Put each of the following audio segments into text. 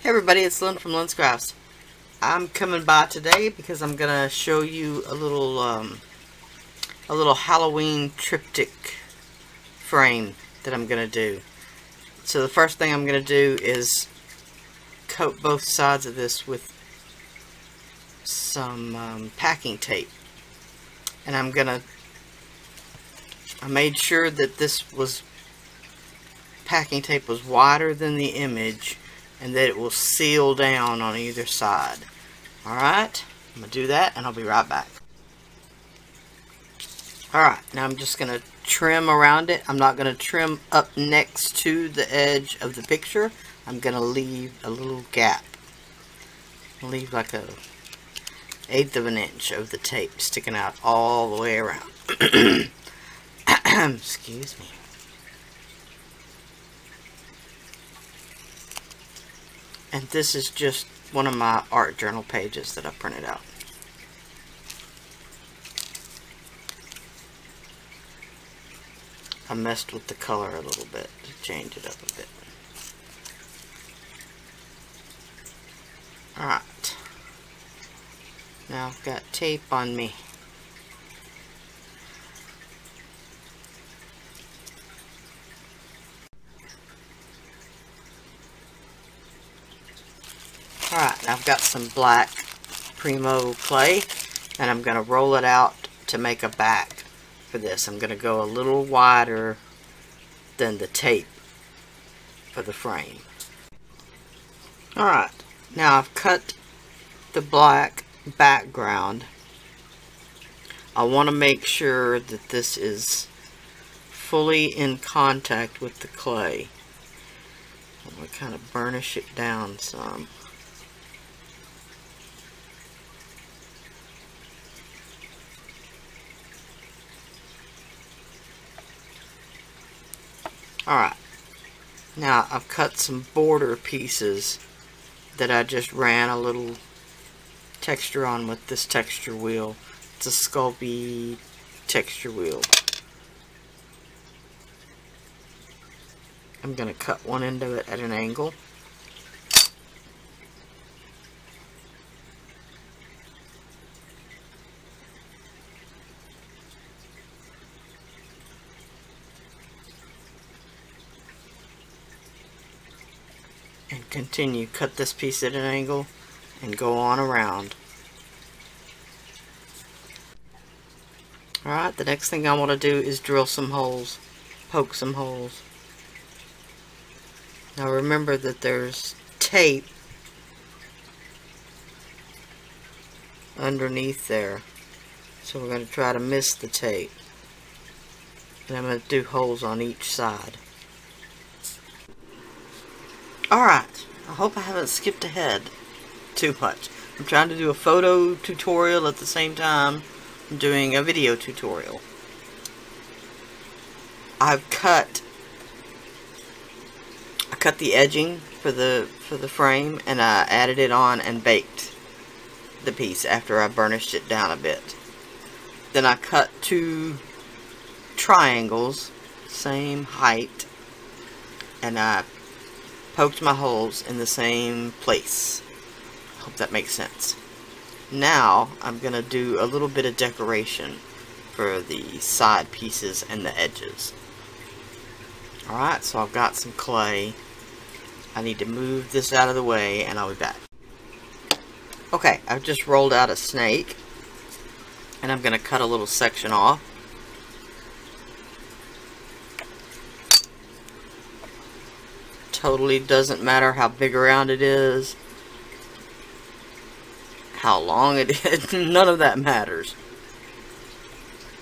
Hey everybody, it's Lyn from Lyn's Crafts. I'm coming by today because I'm gonna show you a little Halloween triptych frame that I'm gonna do. So the first thing I'm gonna do is coat both sides of this with some packing tape, and I made sure that this packing tape was wider than the image, and that it will seal down on either side. Alright, I'm going to do that and I'll be right back. Alright, now I'm just going to trim around it. I'm not going to trim up next to the edge of the picture. I'm going to leave a little gap. I'll leave like a 1/8 of an inch of the tape sticking out all the way around. Excuse me. And this is just one of my art journal pages that I printed out. I messed with the color a little bit to change it up a bit. Alright. Now I've got tape on me. Alright, I've got some black Primo clay, and I'm going to roll it out to make a back for this. I'm going to go a little wider than the tape for the frame. Alright, now I've cut the black background. I want to make sure that this is fully in contact with the clay. I'm going to kind of burnish it down some. Alright, now I've cut some border pieces that I just ran a little texture on with this texture wheel. It's a Sculpey texture wheel. I'm going to cut one end of it at an angle. And continue, cut this piece at an angle and go on around. Alright, the next thing I want to do is drill some holes, poke some holes. Now remember that there's tape underneath there, so we're going to try to miss the tape. And I'm going to do holes on each side. Alright, I hope I haven't skipped ahead too much. I'm trying to do a photo tutorial at the same time I'm doing a video tutorial. I cut the edging for the frame, and I added it on and baked the piece after I burnished it down a bit. Then I cut 2 triangles, same height, and I poked my holes in the same place. Hope that makes sense. Now I'm gonna do a little bit of decoration for the side pieces and the edges. Alright, so I've got some clay. I need to move this out of the way and I'll be back. Okay, I've just rolled out a snake, and I'm gonna cut a little section off. Totally doesn't matter how big around it is, how long it is, none of that matters.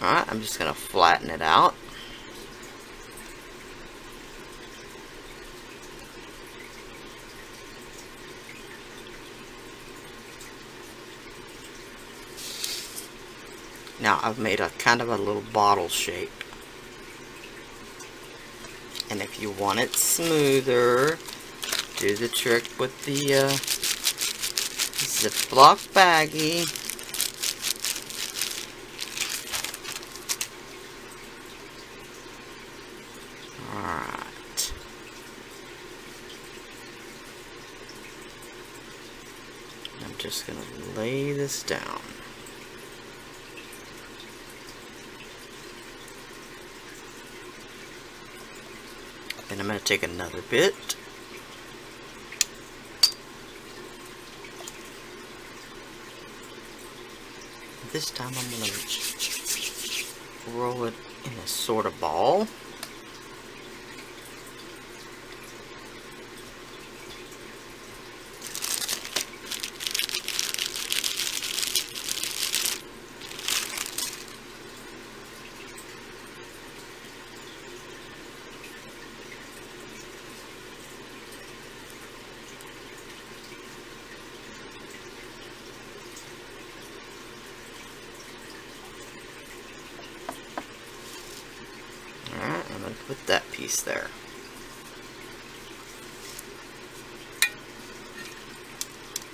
Alright, I'm just going to flatten it out. Now I've made a kind of a little bottle shape. And if you want it smoother, do the trick with the Ziploc baggie. Alright. I'm just going to lay this down. Then I'm going to take another bit. This time I'm going to roll it in a sort of ball. Put that piece there.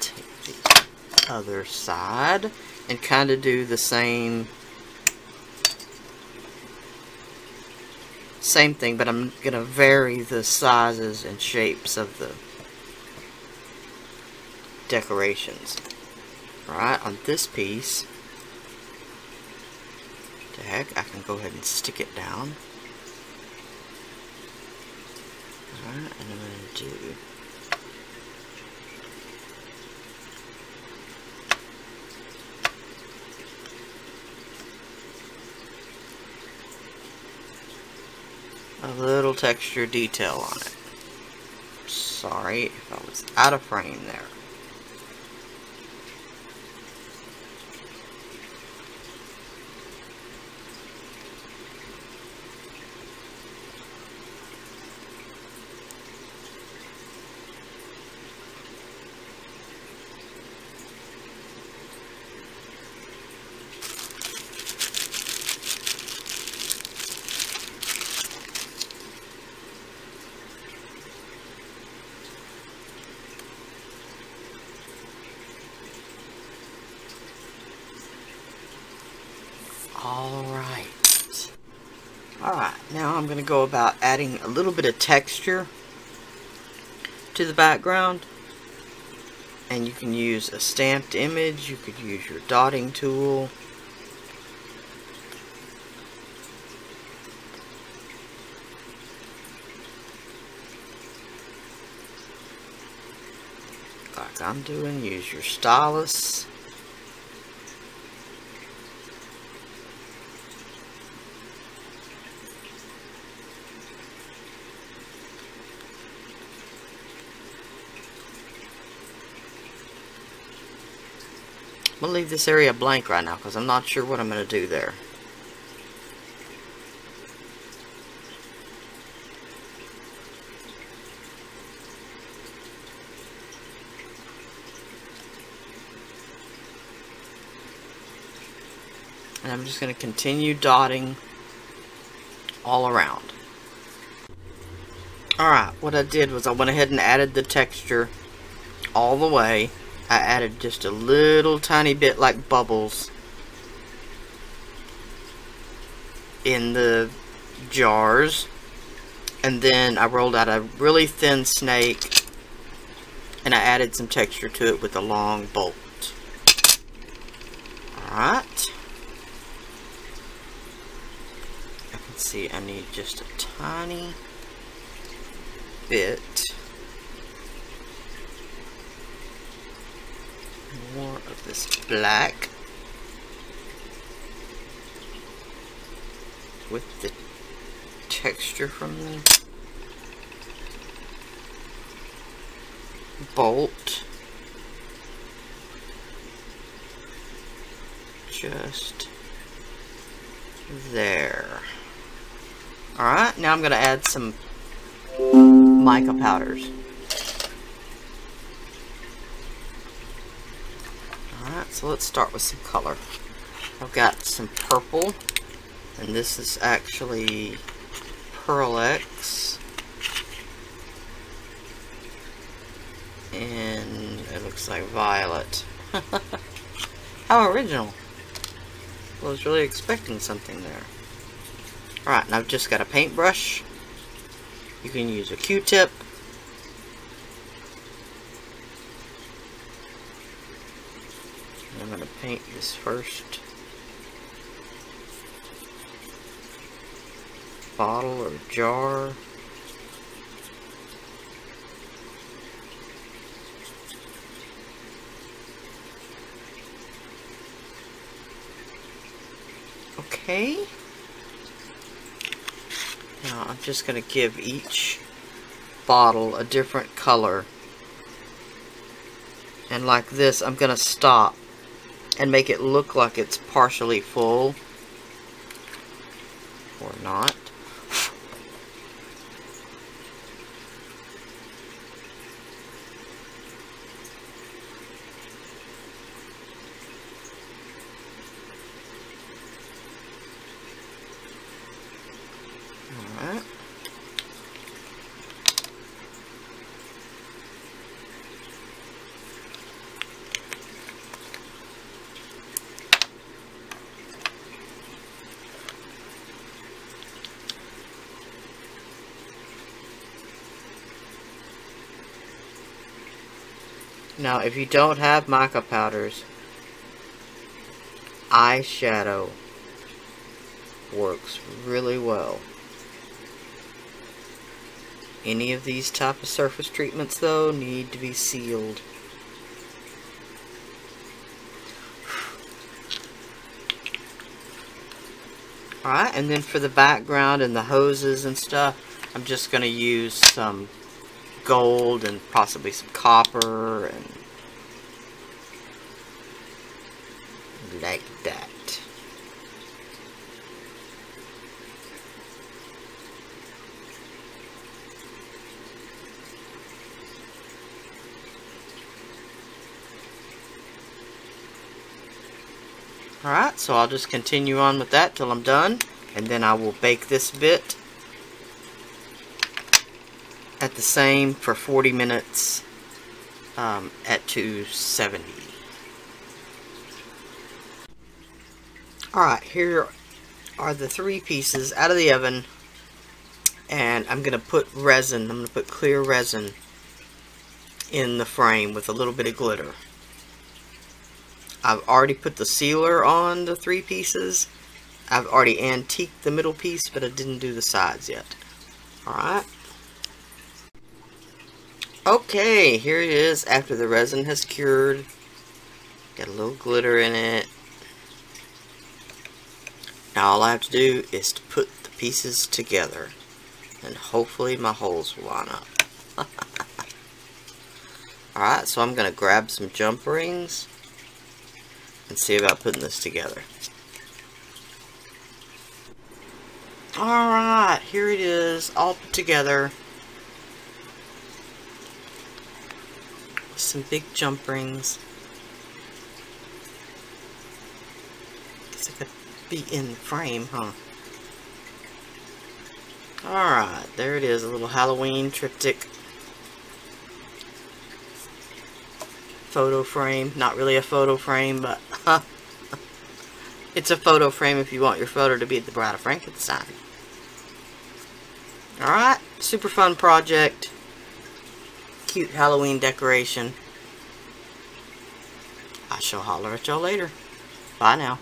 Take the other side and kind of do the same thing, but I'm going to vary the sizes and shapes of the decorations. Alright, on this piece, the heck, I can go ahead and stick it down. Alright, and I'm going to do a little texture detail on it. Sorry if I was out of frame there. Alright, now I'm going to go about adding a little bit of texture to the background. And you can use a stamped image, you could use your dotting tool. Like I'm doing, use your stylus. I'm going to leave this area blank right now because I'm not sure what I'm going to do there. And I'm just going to continue dotting all around. Alright, what I did was I went ahead and added the texture all the way. I added just a little tiny bit like bubbles in the jars, and then I rolled out a really thin snake and I added some texture to it with a long bolt. Alright, I can see I need just a tiny bit more of this black with the texture from the bolt. Just there. Alright, now I'm going to add some mica powders. Alright, so let's start with some color. I've got some purple, and this is actually Pearl X. And it looks like violet. How original. I was really expecting something there. Alright, and I've just got a paintbrush. You can use a Q-tip. I'm going to paint this first bottle or jar. Okay. Now I'm just going to give each bottle a different color. And like this, I'm going to stop and make it look like it's partially full. Or not. Alright. Now, if you don't have mica powders, eyeshadow works really well. Any of these type of surface treatments, though, need to be sealed. Alright, and then for the background and the hoses and stuff, I'm just going to use some gold and possibly some copper and like that. Alright, so I'll just continue on with that till I'm done, and then I will bake this bit at the same for 40 minutes at 270. Alright, here are the 3 pieces out of the oven, and I'm going to put resin, I'm going to put clear resin in the frame with a little bit of glitter. I've already put the sealer on the 3 pieces. I've already antiqued the middle piece, but I didn't do the sides yet. Alright. Okay, here it is after the resin has cured. Got a little glitter in it. Now all I have to do is to put the pieces together. And hopefully my holes will line up. Alright, so I'm going to grab some jump rings and see about putting this together. Alright, here it is, all put together. Some big jump rings. Guess I could be in the frame, huh? Alright, there it is, a little Halloween triptych photo frame. Not really a photo frame, but it's a photo frame if you want your photo to be the Bride of Frankenstein. Alright, super fun project. Cute Halloween decoration. I shall holler at y'all later. Bye now.